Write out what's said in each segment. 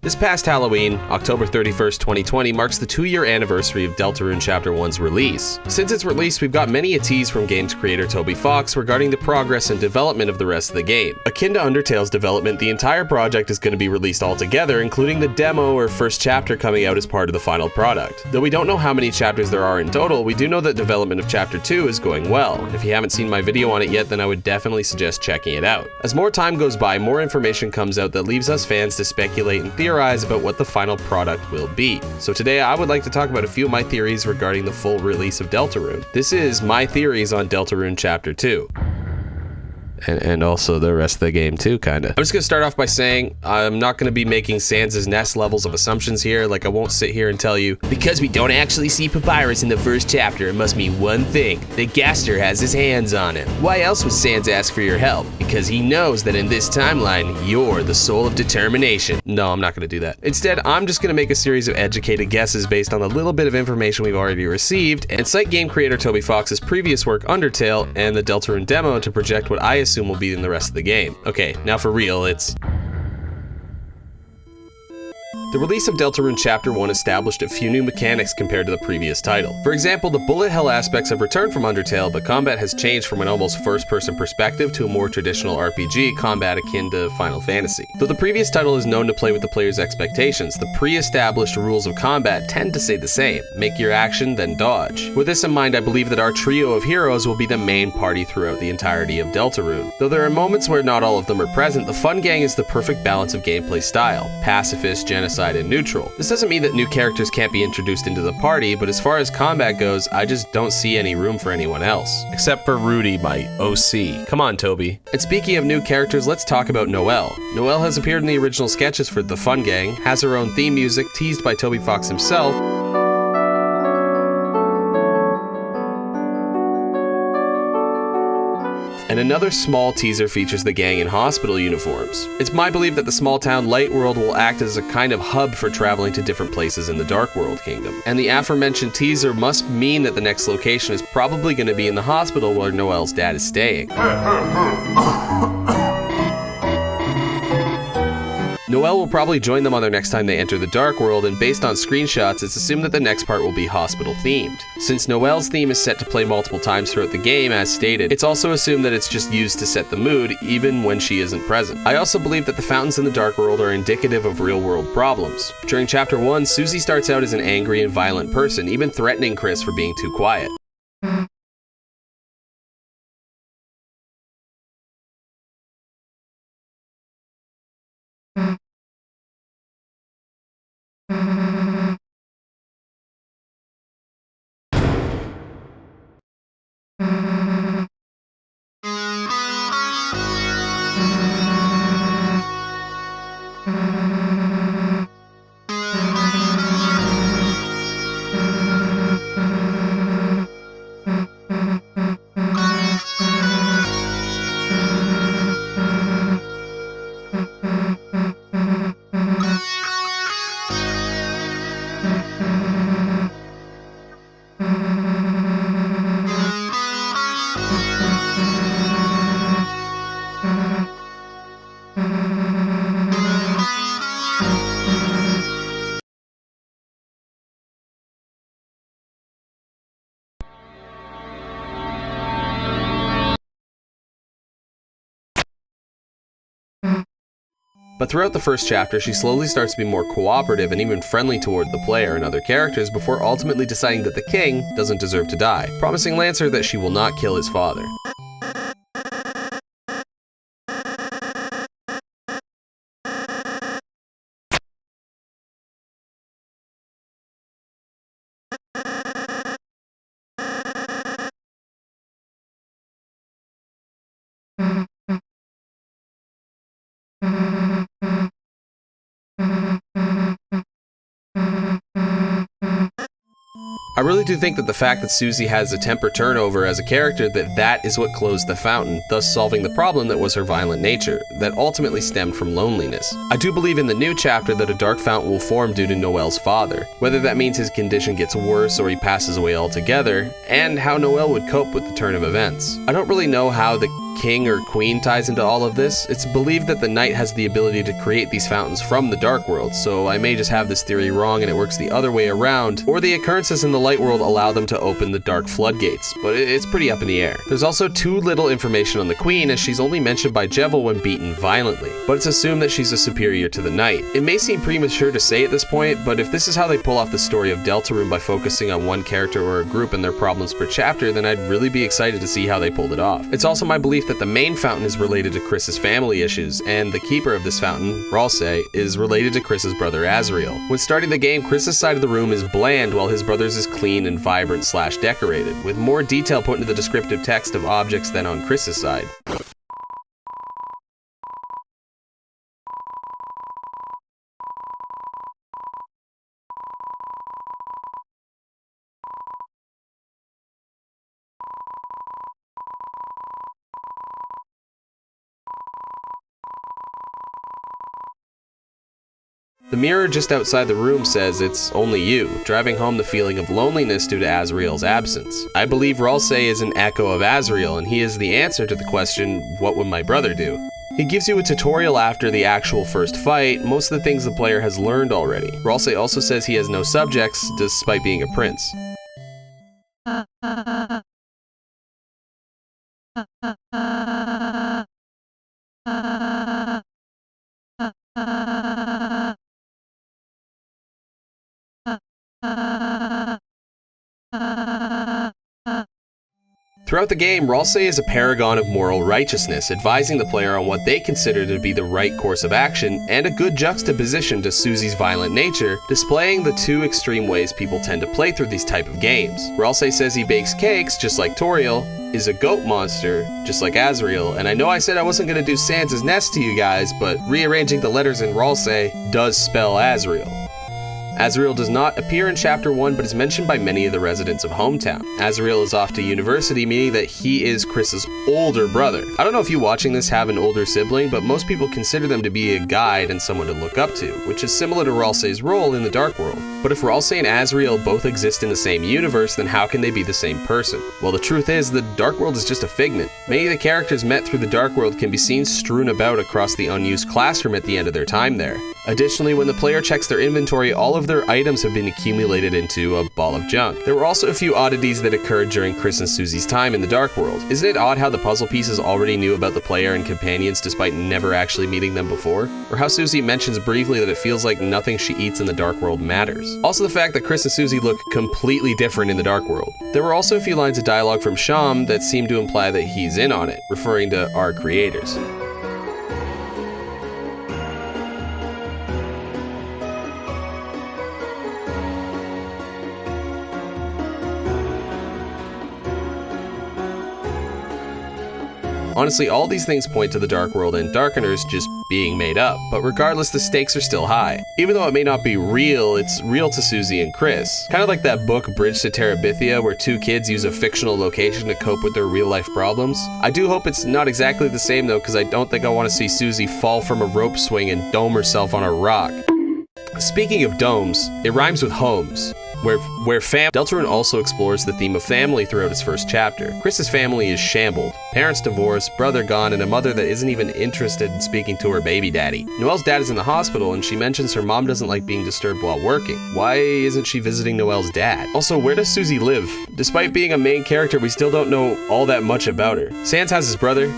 This past Halloween, October 31st, 2020, marks the 2-year anniversary of Deltarune Chapter 1's release. Since its release, we've got many a tease from game's creator Toby Fox regarding the progress and development of the rest of the game. Akin to Undertale's development, the entire project is going to be released all together, including the demo or first chapter coming out as part of the final product. Though we don't know how many chapters there are in total, we do know that development of Chapter 2 is going well. If you haven't seen my video on it yet, then I would definitely suggest checking it out. As more time goes by, more information comes out that leaves us fans to speculate and theorize about what the final product will be. So today I would like to talk about a few of my theories regarding the full release of Deltarune. This is my theories on Deltarune Chapter 2. And also the rest of the game too, kinda. I'm just gonna start off by saying I'm not gonna be making Sans' Nest levels of assumptions here. Like, I won't sit here and tell you, because we don't actually see Papyrus in the first chapter, it must mean one thing, that Gaster has his hands on him. Why else would Sans ask for your help? Because he knows that in this timeline, you're the soul of determination. No, I'm not gonna do that. Instead, I'm just gonna make a series of educated guesses based on a little bit of information we've already received, and cite game creator Toby Fox's previous work, Undertale, and the Deltarune demo to project what I assume will be in the rest of the game. Okay, now for real, The release of Deltarune Chapter 1 established a few new mechanics compared to the previous title. For example, the bullet hell aspects have returned from Undertale, but combat has changed from an almost first-person perspective to a more traditional RPG combat akin to Final Fantasy. Though the previous title is known to play with the player's expectations, the pre-established rules of combat tend to stay the same. Make your action, then dodge. With this in mind, I believe that our trio of heroes will be the main party throughout the entirety of Deltarune. Though there are moments where not all of them are present, the Fun Gang is the perfect balance of gameplay style. Pacifist, genocide, and neutral. This doesn't mean that new characters can't be introduced into the party, but as far as combat goes, I just don't see any room for anyone else. Except for Rudy, my OC. Come on, Toby. And speaking of new characters, let's talk about Noelle. Noelle has appeared in the original sketches for the Fun Gang, has her own theme music teased by Toby Fox himself, and another small teaser features the gang in hospital uniforms. It's my belief that the small town Light World will act as a kind of hub for traveling to different places in the Dark World Kingdom. And the aforementioned teaser must mean that the next location is probably going to be in the hospital where Noelle's dad is staying. Noelle will probably join them on their next time they enter the Dark World, and based on screenshots, it's assumed that the next part will be hospital-themed. Since Noelle's theme is set to play multiple times throughout the game, as stated, it's also assumed that it's just used to set the mood, even when she isn't present. I also believe that the fountains in the Dark World are indicative of real-world problems. During Chapter 1, Susie starts out as an angry and violent person, even threatening Chris for being too quiet. But throughout the first chapter, she slowly starts to be more cooperative and even friendly toward the player and other characters before ultimately deciding that the king doesn't deserve to die, promising Lancer that she will not kill his father. I really do think that the fact that Susie has a temper turnover as a character, that is what closed the fountain, thus solving the problem that was her violent nature, that ultimately stemmed from loneliness. I do believe in the new chapter that a dark fountain will form due to Noelle's father, whether that means his condition gets worse or he passes away altogether, and how Noelle would cope with the turn of events. I don't really know how the king or queen ties into all of this. It's believed that the knight has the ability to create these fountains from the dark world, so I may just have this theory wrong and it works the other way around, or the occurrences in the light world allow them to open the dark floodgates, but it's pretty up in the air. There's also too little information on the queen, as she's only mentioned by Jevil when beaten violently, but it's assumed that she's a superior to the knight. It may seem premature to say at this point, but if this is how they pull off the story of Deltarune by focusing on one character or a group and their problems per chapter, then I'd really be excited to see how they pulled it off. It's also my belief that the main fountain is related to Chris's family issues, and the keeper of this fountain, Ralsei, is related to Chris's brother Azriel. When starting the game, Chris's side of the room is bland while his brother's is clean and vibrant / decorated, with more detail put into the descriptive text of objects than on Chris's side. The mirror just outside the room says it's only you, driving home the feeling of loneliness due to Azriel's absence. I believe Ralsei is an echo of Azriel, and he is the answer to the question, what would my brother do? He gives you a tutorial after the actual first fight, most of the things the player has learned already. Ralsei also says he has no subjects, despite being a prince. Throughout the game, Ralsei is a paragon of moral righteousness, advising the player on what they consider to be the right course of action, and a good juxtaposition to Susie's violent nature, displaying the two extreme ways people tend to play through these type of games. Ralsei says he bakes cakes, just like Toriel, is a goat monster, just like Azriel, and I know I said I wasn't going to do Sans' Nest to you guys, but rearranging the letters in Ralsei does spell Azriel. Azriel does not appear in Chapter 1, but is mentioned by many of the residents of Hometown. Azriel is off to university, meaning that he is Chris's older brother. I don't know if you watching this have an older sibling, but most people consider them to be a guide and someone to look up to, which is similar to Ralsei's role in the Dark World. But if Ralsei and Azriel both exist in the same universe, then how can they be the same person? Well, the truth is, the Dark World is just a figment. Many of the characters met through the Dark World can be seen strewn about across the unused classroom at the end of their time there. Additionally, when the player checks their inventory, all of their items have been accumulated into a ball of junk. There were also a few oddities that occurred during Chris and Susie's time in the Dark World. Isn't it odd how the puzzle pieces already knew about the player and companions despite never actually meeting them before? Or how Susie mentions briefly that it feels like nothing she eats in the Dark World matters. Also the fact that Chris and Susie look completely different in the Dark World. There were also a few lines of dialogue from Sham that seem to imply that he's in on it, referring to our creators. Honestly, all these things point to the Dark World and Darkeners just being made up, but regardless, the stakes are still high. Even though it may not be real, it's real to Susie and Chris. Kind of like that book Bridge to Terabithia, where two kids use a fictional location to cope with their real-life problems. I do hope it's not exactly the same though, because I don't think I want to see Susie fall from a rope swing and dome herself on a rock. Speaking of domes, it rhymes with homes. Deltarune also explores the theme of family throughout its first chapter. Chris's family is shambled. Parents divorced, brother gone, and a mother that isn't even interested in speaking to her baby daddy. Noelle's dad is in the hospital, and she mentions her mom doesn't like being disturbed while working. Why isn't she visiting Noelle's dad? Also, where does Susie live? Despite being a main character, we still don't know all that much about her. Sans has his brother.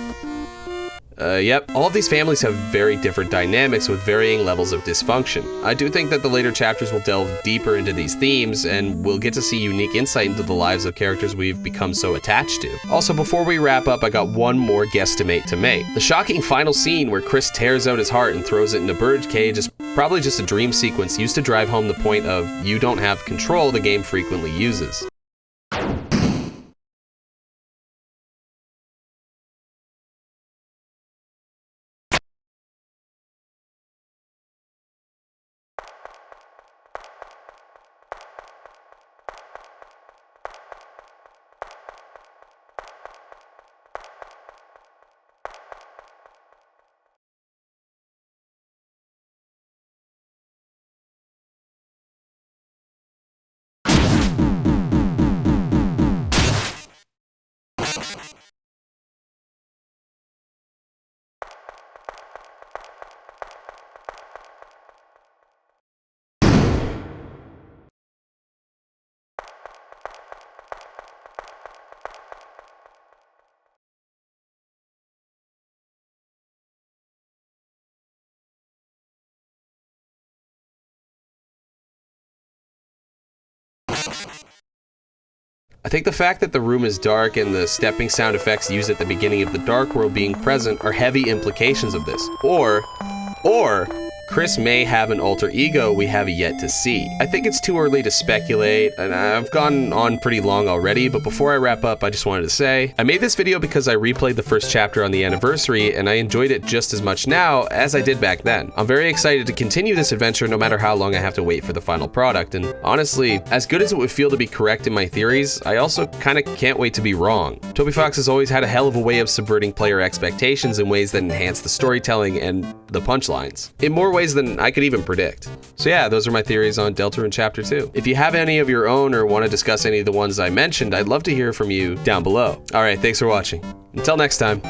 Yep, all of these families have very different dynamics with varying levels of dysfunction. I do think that the later chapters will delve deeper into these themes, and we'll get to see unique insight into the lives of characters we've become so attached to. Also, before we wrap up, I got one more guesstimate to make. The shocking final scene where Chris tears out his heart and throws it in a birdcage is probably just a dream sequence used to drive home the point of you don't have control the game frequently uses. I think the fact that the room is dark and the stepping sound effects used at the beginning of the Dark World being present are heavy implications of this. Or Chris may have an alter ego we have yet to see. I think it's too early to speculate, and I've gone on pretty long already, but before I wrap up, I just wanted to say, I made this video because I replayed the first chapter on the anniversary, and I enjoyed it just as much now as I did back then. I'm very excited to continue this adventure no matter how long I have to wait for the final product, and honestly, as good as it would feel to be correct in my theories, I also kinda can't wait to be wrong. Toby Fox has always had a hell of a way of subverting player expectations in ways that enhance the storytelling and the punchlines, in more ways than I could even predict. So yeah, those are my theories on Deltarune Chapter 2. If you have any of your own or want to discuss any of the ones I mentioned, I'd love to hear from you down below. Alright, thanks for watching. Until next time.